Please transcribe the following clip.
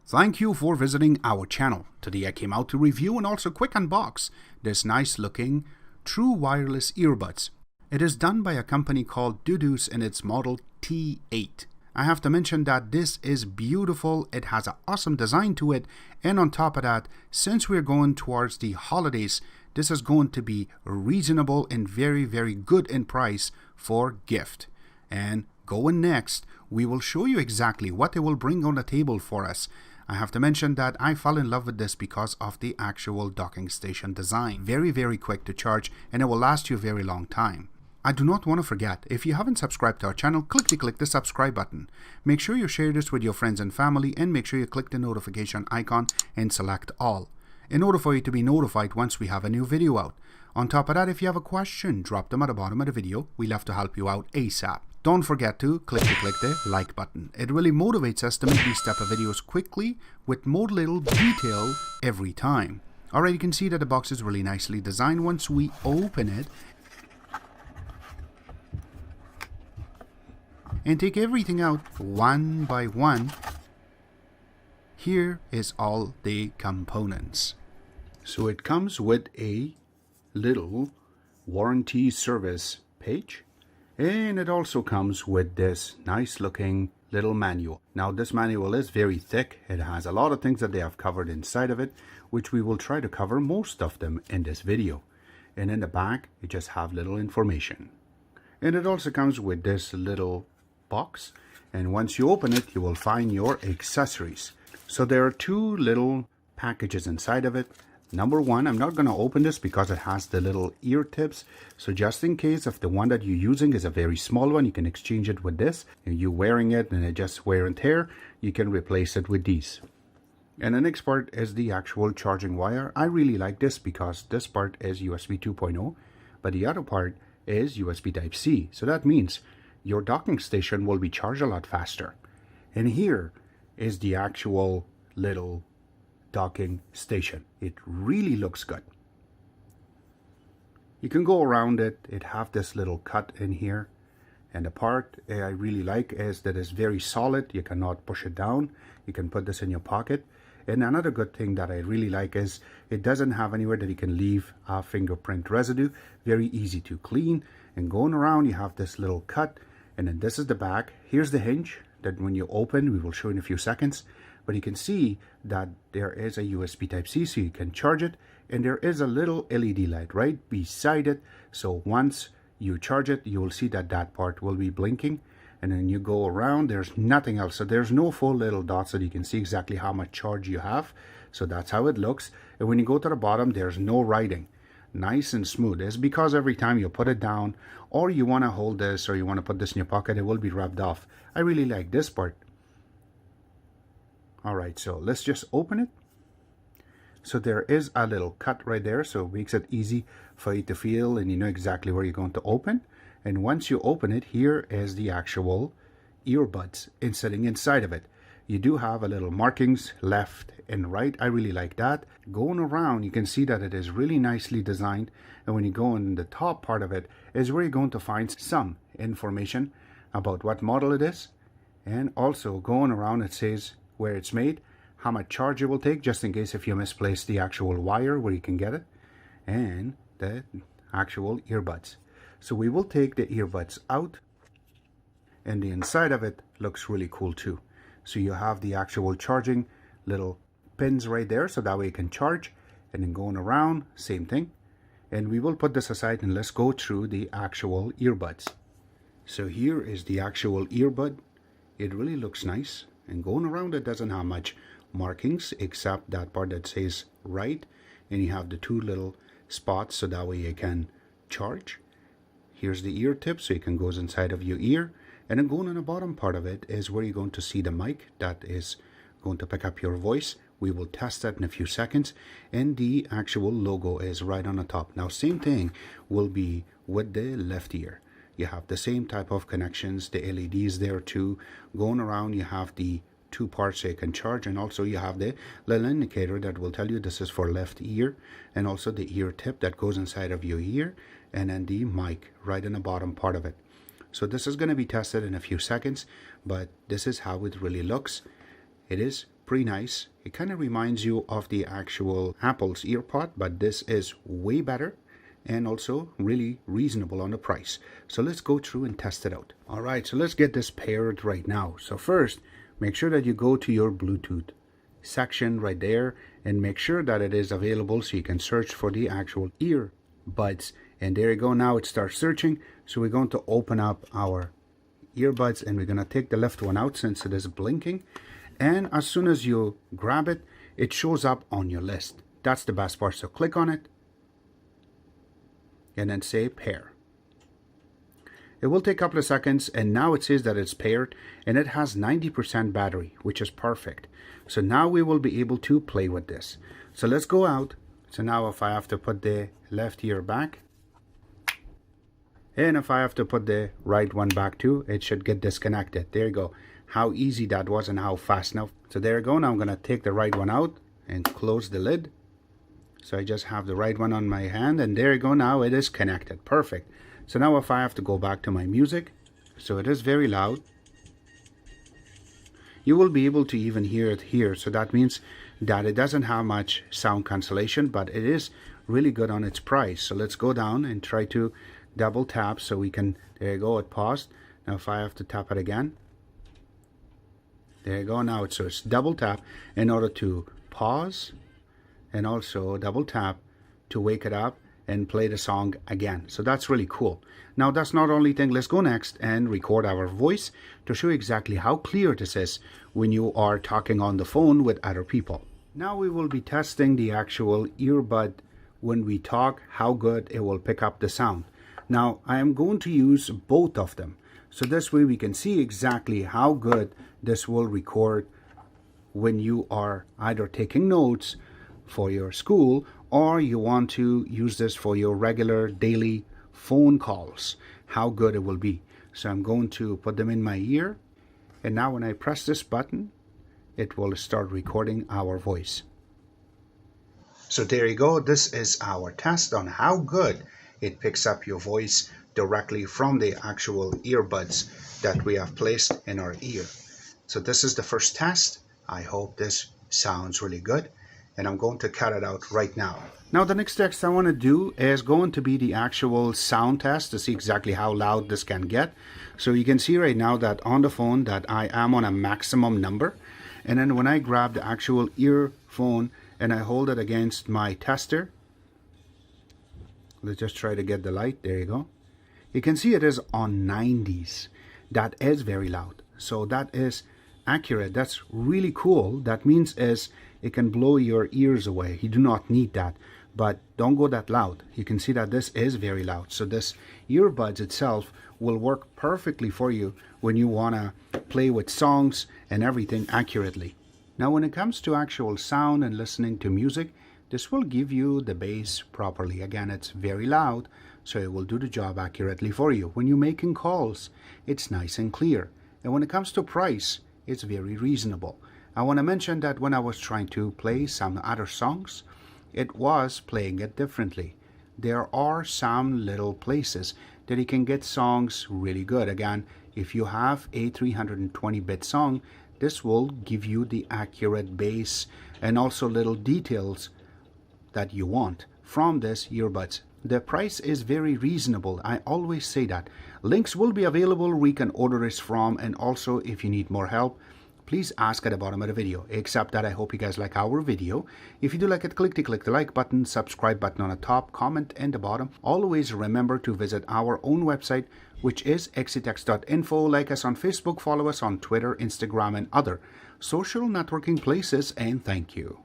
Thank you for visiting our channel. Today I came out to review and also quick unbox this nice looking true wireless earbuds. It is done by a company called Dudios and its model T8. I have to mention that this is beautiful. It has an awesome design to it, and on top of that, since we're going towards the holidays, this is going to be reasonable and very good in price for gift. And going next, we will show you exactly what they will bring on the table for us. I have to mention that I fell in love with this because of the actual docking station design. Very quick to charge, and it will last you a very long time. I do not want to forget, if you haven't subscribed to our channel, click the subscribe button. Make sure you share this with your friends and family, and make sure you click the notification icon and select all, in order for you to be notified once we have a new video out. On top of that, if you have a question, drop them at the bottom of the video. We love to help you out ASAP. Don't forget to click the like button. It really motivates us to make these type of videos quickly with more little detail every time. Alright, you can see that the box is really nicely designed. Once we open it and take everything out one by one, here is all the components. So it comes with a little warranty service page, and it also comes with this nice looking little manual. Now this manual is very thick. It has a lot of things that they have covered inside of it, which we will try to cover most of them in this video. And in the back, you just have little information. And it also comes with this little box, and once you open it, you will find your accessories. So there are two little packages inside of it. Number one, I'm not going to open this because it has the little ear tips. So just in case if the one that you're using is a very small one, you can exchange it with this. And you're wearing it and it just wear and tear, you can replace it with these. And the next part is the actual charging wire. I really like this because this part is USB 2.0, but the other part is USB Type-C. So that means your docking station will be charged a lot faster. And here is the actual little docking station. It really looks good. You can go around it. It have this little cut in here, and the part I really like is that it's very solid. You cannot push it down. You can put this in your pocket. And another good thing that I really like is it doesn't have anywhere that you can leave a fingerprint residue. Very easy to clean. And going around, you have this little cut, and then this is the back. Here's the hinge that when you open, we will show in a few seconds. But you can see that there is a USB Type-C, so you can charge it. And there is a little LED light right beside it. So once you charge it, you will see that that part will be blinking. And then you go around, there's nothing else. So there's no full little dots so you can see exactly how much charge you have. So that's how it looks. And when you go to the bottom, there's no writing. Nice and smooth. It's because every time you put it down, or you want to hold this, or you want to put this in your pocket, it will be rubbed off. I really like this part. Alright, so let's just open it. So there is a little cut right there, so it makes it easy for you to feel and you know exactly where you're going to open. And once you open it, here is the actual earbuds sitting inside of it. You do have a little markings left and right. I really like that. Going around, you can see that it is really nicely designed. And when you go in the top part of it is where you're going to find some information about what model it is. And also going around, it says where it's made, how much charge it will take, just in case if you misplace the actual wire where you can get it, and the actual earbuds. So we will take the earbuds out, and the inside of it looks really cool too. So you have the actual charging little pins right there, so that way you can charge. And then going around, same thing. And we will put this aside and let's go through the actual earbuds. So here is the actual earbud. It really looks nice. And going around, it doesn't have much markings except that part that says right, and you have the two little spots so that way you can charge. Here's the ear tip, so you can go inside of your ear. And then going on the bottom part of it is where you're going to see the mic that is going to pick up your voice. We will test that in a few seconds. And the actual logo is right on the top. Now same thing will be with the left ear. You have the same type of connections, the LEDs there too. Going around, you have the two parts so you can charge, and also you have the little indicator that will tell you this is for left ear, and also the ear tip that goes inside of your ear, and then the mic right in the bottom part of it. So this is going to be tested in a few seconds, but this is how it really looks. It is pretty nice. It kind of reminds you of the actual Apple's EarPod, but this is way better and also really reasonable on the price. So let's go through and test it out. All right, so let's get this paired right now. So first, make sure that you go to your Bluetooth section right there and make sure that it is available so you can search for the actual earbuds. And there you go. Now it starts searching. So we're going to open up our earbuds and we're going to take the left one out since it is blinking. And as soon as you grab it, it shows up on your list. That's the best part. So click on it and then say pair. It will take a couple of seconds, and now it says that it's paired and it has 90% battery, which is perfect. So now we will be able to play with this. So let's go out. So now if I have to put the left ear back, and if I have to put the right one back too, it should get disconnected. There you go. How easy that was and how fast. Now, so there you go. Now I'm going to take the right one out and close the lid. So I just have the right one on my hand, and there you go. Now it is connected. Perfect. So now if I have to go back to my music, so it is very loud. You will be able to even hear it here. So that means that it doesn't have much sound cancellation, but it is really good on its price. So let's go down and try to double tap so we can, there you go, it paused. Now if I have to tap it again, there you go. Now it's double tap in order to pause, and also double tap to wake it up and play the song again. So that's really cool. Now that's not only thing. Let's go next and record our voice to show you exactly how clear this is when you are talking on the phone with other people. Now we will be testing the actual earbud when we talk, how good it will pick up the sound. Now I am going to use both of them. So this way we can see exactly how good this will record when you are either taking notes for your school or you want to use this for your regular daily phone calls, how good it will be. So I'm going to put them in my ear, and now when I press this button, it will start recording our voice. So there you go. This is our test on how good it picks up your voice directly from the actual earbuds that we have placed in our ear. So this is the first test. I hope this sounds really good, and I'm going to cut it out right now. Now the next test I want to do is going to be the actual sound test to see exactly how loud this can get. So you can see right now that on the phone that I am on a maximum number, and then when I grab the actual earphone and I hold it against my tester, let's just try to get the light. There you go. You can see it is on 90s. That is very loud. So that is accurate. That's really cool. That means is it can blow your ears away. You do not need that, but don't go that loud. You can see that this is very loud. So this earbuds itself will work perfectly for you when you want to play with songs and everything accurately. Now when it comes to actual sound and listening to music, this will give you the bass properly. Again, it's very loud, so it will do the job accurately for you. When you're making calls, it's nice and clear. And when it comes to price, it's very reasonable. I want to mention that when I was trying to play some other songs, it was playing it differently. There are some little places that you can get songs really good. Again, if you have a 320-bit song, this will give you the accurate bass and also little details that you want from this earbuds. The price is very reasonable. I always say that. Links will be available where you can order this from, and also if you need more help, please ask at the bottom of the video. Except that I hope you guys like our video. If you do like it, click the like button, subscribe button on the top, comment in the bottom. Always remember to visit our own website, which is exitex.info. Like us on Facebook, follow us on Twitter, Instagram, and other social networking places, and thank you.